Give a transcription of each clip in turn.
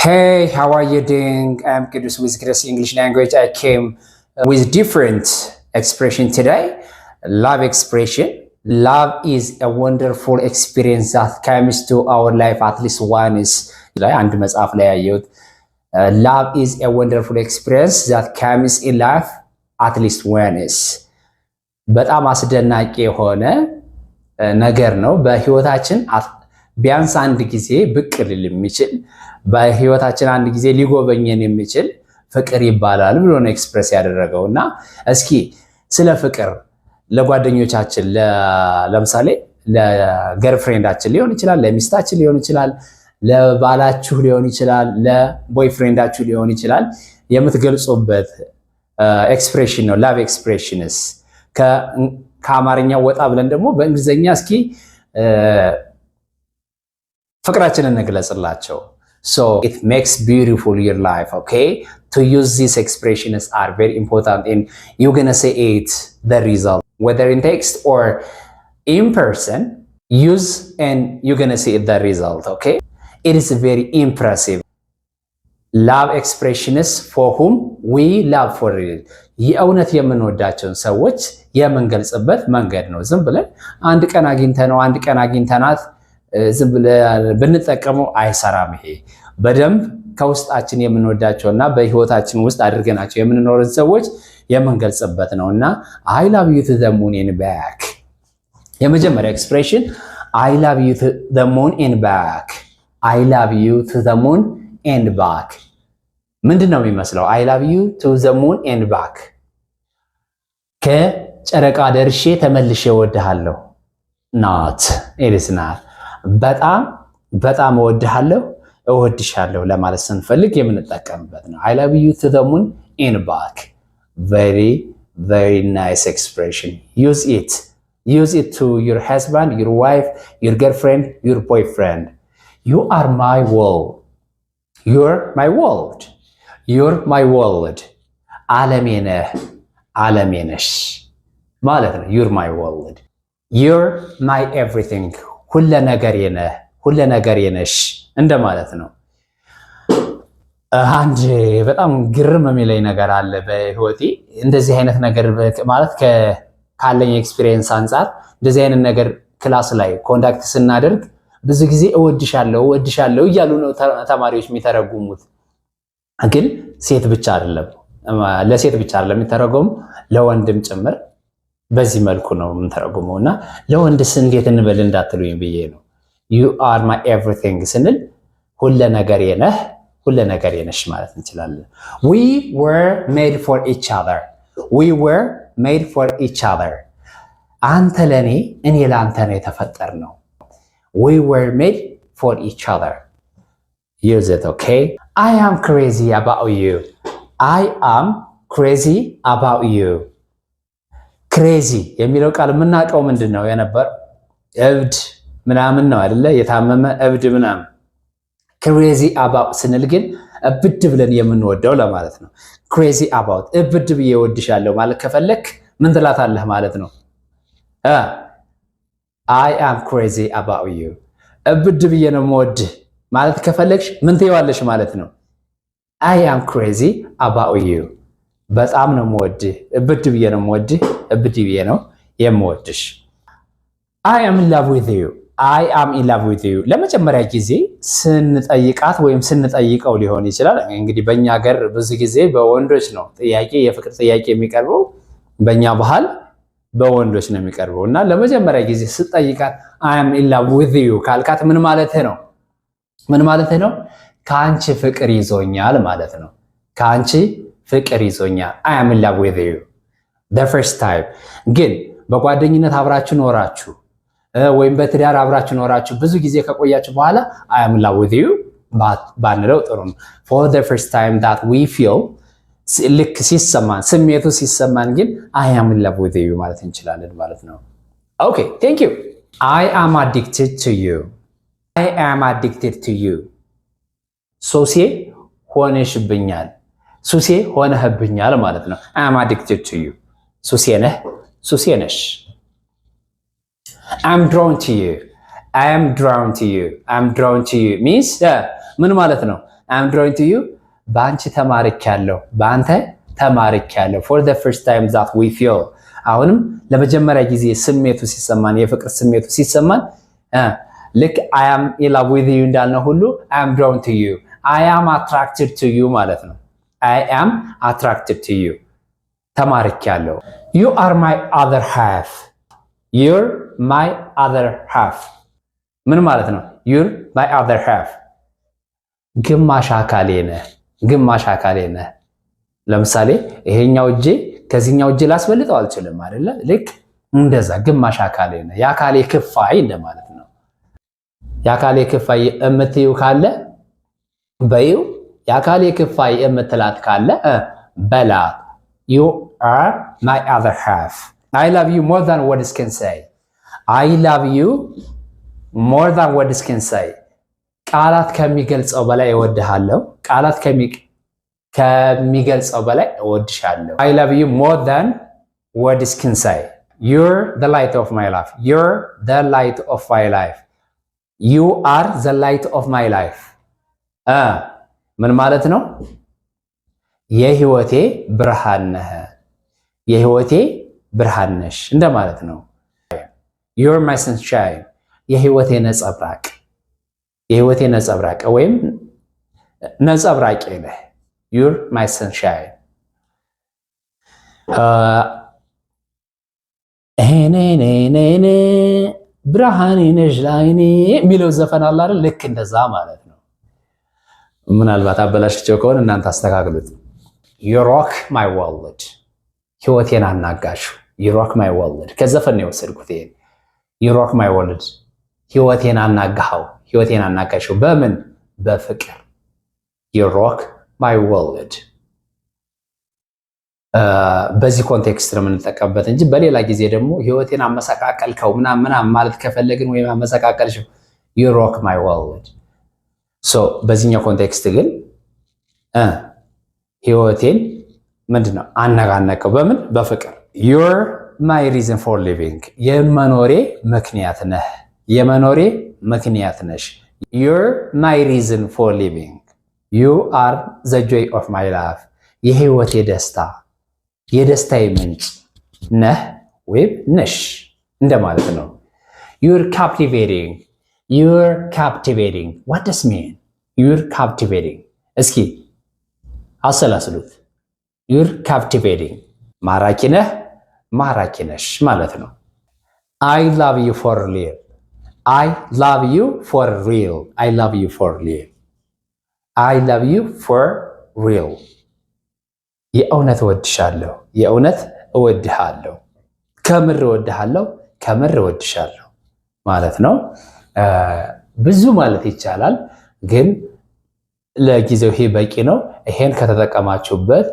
Hey, how are you doing? I'm Kudus with Grace English Language. I came with different expression today. Love expression. Love is a wonderful experience that comes to our life at least once. አንድ መጽሐፍ ላይ ያየሁት love is a wonderful experience that comes in life at least once. በጣም አስደናቂ የሆነ ነገር ነው በህይወታችን ቢያንስ አንድ ጊዜ ብቅ ሊል የሚችል በህይወታችን አንድ ጊዜ ሊጎበኘን የሚችል ፍቅር ይባላል ብሎ ነው ኤክስፕረስ ያደረገውና እስኪ ስለ ፍቅር ለጓደኞቻችን ለምሳሌ ለገርፍሬንዳችን ሊሆን ይችላል ለሚስታችን ሊሆን ይችላል ለባላችሁ ሊሆን ይችላል ለቦይፍሬንዳችሁ ሊሆን ይችላል የምትገልጹበት ኤክስፕሬሽን ነው ላቭ ኤክስፕሬሽንስ ከአማርኛ ወጣ ብለን ደግሞ በእንግሊዘኛ እስኪ ፍቅራችንን እንግለጽላቸው. So it makes beautiful your life, okay? To use these expressions are very important and you're gonna say it the result whether in text or in person use and you're gonna see the result, okay? It is very impressive. Love expressions for whom we love for real. የእውነት የምንወዳቸውን ሰዎች የምንገልጽበት መንገድ ነው። ዝም ብለን አንድ ቀን አግኝተነው አንድ ቀን አግኝተናት ዝም ብለን ብንጠቀመው አይሰራም። ይሄ በደንብ ከውስጣችን የምንወዳቸውና በህይወታችን ውስጥ አድርገናቸው የምንኖርን ሰዎች የምንገልጽበት ነውና I love you to the moon and back የመጀመሪያ ኤክስፕሬሽን I love you to the moon and back I love you to the moon and back ምንድነው የሚመስለው I love you to the moon and back ከጨረቃ ደርሼ ተመልሼ እወድሃለሁ not it is not በጣም እወድሻለሁ ለማለት ስንፈልግ የምንጠቀምበት ነው I love you to the moon and back very very nice expression use it to your husband your wife your girlfriend your boyfriend you are my world you're my world ዓለሜ ነሽ ማለት ነው you're my world you're my everything ሁሉ ነገር ነሽ እንደማለት ነው አንድ በጣም ግርም የሚለኝ ነገር አለ በህይወቴ እንደዚህ አይነት ነገር ማለት ካለኝ ኤክስፒሪየንስ አንፃር እንደዚህ አይነት ነገር ክላስ ላይ ኮንዳክት ስናደርግ ብዙ ጊዜ እወድሻለሁ እያሉ ነው ተማሪዎች የሚተረጉሙት ግን ለሴት ብቻ አይደለም የሚተረጉሙ ለወንድም ጭምር በዚህ መልኩ ነው የምንተረጉመውና ለወንድስ እንዴት እንበል እንዳትሉኝ ብዬ ነው you are my everything ስንል ሁሉ ነገር ነሽ ማለት እንችላለን we were made for each other አንተ ለኔ እኔ ላንተ ነው የተፈጠርነው we were made for each other use it okay I am crazy about you ክሬዚ የሚለው ቃል የምናውቀው ምንድነው የነበር እብድ ምናምን ነው አይደለ የታመመ እብድ ምናምን ክሬዚ አባውት ስንል ግን እብድ ብለን የምንወደው ለማለት ነው ክሬዚ አባውት እብድ ብዬ እወድሻለሁ ማለት ከፈለክ ምን ትላታለህ ማለት ነው I am crazy about you እብድ ብዬ ነው የምወድህ ማለት ከፈለክሽ ምን ትይዋለሽ ማለት ነው I am crazy about you በጣም ነው የምወድህ እብድ ብዬ ነው የምወድሽ I am in love with you ለመጀመሪያ ጊዜ ስንጠይቃት ወይም ስንጠይቀው ሊሆን ይችላል እንግዲህ በእኛ ሀገር ብዙ ጊዜ በወንዶች ነው የፍቅር ጥያቄ የሚቀርበው በእኛ ባህል በወንዶች ነው የሚቀርበው እና ለመጀመሪያ ጊዜ ስጠይቃት I am in love with you ካልካት ምን ማለት ነው ካንቺ ፍቅር ይዞኛል ማለት ነው ካንቺ ፍቅር ይዞኛል I am in love with you the first time ግን በጓደኝነት አብራችሁ ኖራችሁ ወይም በትዳር አብራችሁ ኖራችሁ ብዙ ጊዜ ከቆያችሁ በኋላ I am in love with you ባንለው ጥሩ ነው for the first time that we feel ልክ ስሜቱ ሲሰማን ግን I am in love with you ማለት እንችላለን ማለት ነው okay thank you I am addicted to you ሱሴ ሆነህብኛል ማለት ነው I am addicted to you ሱሴ ነሽ I'm drawn to you means ምን ማለት ነው I'm drawn to you በአንቺ ተማርኪያለሁ በአንተ ተማርኪያለሁ for the first time that we feel አሁንም ለመጀመሪያ ጊዜ ስሜቱ ሲሰማን የፍቅር ስሜቱ ሲሰማን ልክ I am in love with you እንዳልነው ሁሉ I am drawn to you I am attracted to you ማለት ነው I am attracted to you ተማርኪያለሁ you are my other half you're my other half ምን ማለት ነው you're my other half ግማሽ አካሌ ነህ ለምሳሌ ይሄኛው እጄ ከዚህኛው እጄ ላስበልጠው አልችልም አይደለ ልክ እንደዛ ግማሽ አካሌ ነህ የአካሌ ክፋይ እንደማለት ነው የአካሌ ክፋይ እምትዩ ካለ በዩ የአካሌ ክፋይ እምትላት ካለ በላት you are my other half I love you more than words can say I love you more than words can say ቃላት ከሚገልጸው በላይ እወድሃለሁ ቃላት ከሚገልጸው በላይ እወድሻለሁ I love you more than words can say you're the light of my life you're the light of my life you are the light of my life ምን ማለት ነው የህይወቴ ብርሃን ነህ የህይወቴ ብርሃን ነሽ እንደማለት ነው you're my sunshine የህይወቴ ነጸብራቅ ወይም ነጸብራቄ ነህ you're my sunshine እኔ ብርሃኔ ነሽ ላይኔ የሚለው ዘፈን አለ አይደል ልክ እንደዛ ማለት ነው ምናልባት አበላሽቸው ከሆነ እናንተ አስተካክሉት you rock my world ህይወቴን አናጋሹ you rock my world ከዘፈን ነው የወሰድኩት ይሄ you rock my world ህይወቴን አናጋሹ በምን በፍቅር you rock my world በዚህ ኮንቴክስት ነው የምንጠቀምበት እንጂ በሌላ ጊዜ ደግሞ ህይወቴን አመሰቃቀልከው ምናምን ማለት ከፈለግን ወይም አመሰቃቀልሽው you rock my world so በዚህኛው ኮንቴክስት ግን ህይወቴን ምንድነው አነጋነቀው በምን በፍቅር you're my reason for living የመኖሬ ምክንያት ነሽ you're my reason for living you are the joy of my life የህይወቴ የደስታዬ ምንጭ ነህ ወይም ነሽ እንደማለት ነው you're captivating what does mean you're captivating እስኪ አሰላስሉት you're captivating ማራኪ ነሽ ማለት ነው I love you for real I love you for real የእውነት እወድሃለሁ ከምር እወድሃለሁ ማለት ነው ብዙ ማለት ይቻላል ግን ለጊዜው ይሄ በቂ ነው ይሄን ከተጠቀማችሁበት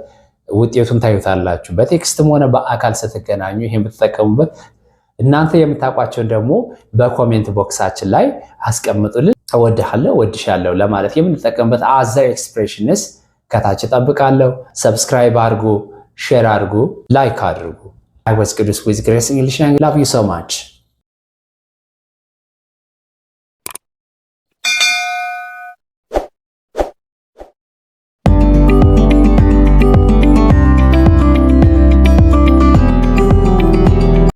ውጤቱን ታዩታላችሁ በቴክስትም ሆነ በአካል ስትገናኙ ይሄን ብትጠቀሙበት እናንተ የምታውቋቸውን ደግሞ በኮሜንት ቦክሳችን ላይ አስቀምጡልን እወድሻለሁ ለማለት የምንጠቀምበት አዘር ኤክስፕሬሽንስ ከታች ተጠብቃለሁ ሰብስክራይብ አድርጉ ሼር አድርጉ ላይክ አድርጉ I was Qudus with Grace English and I love you so much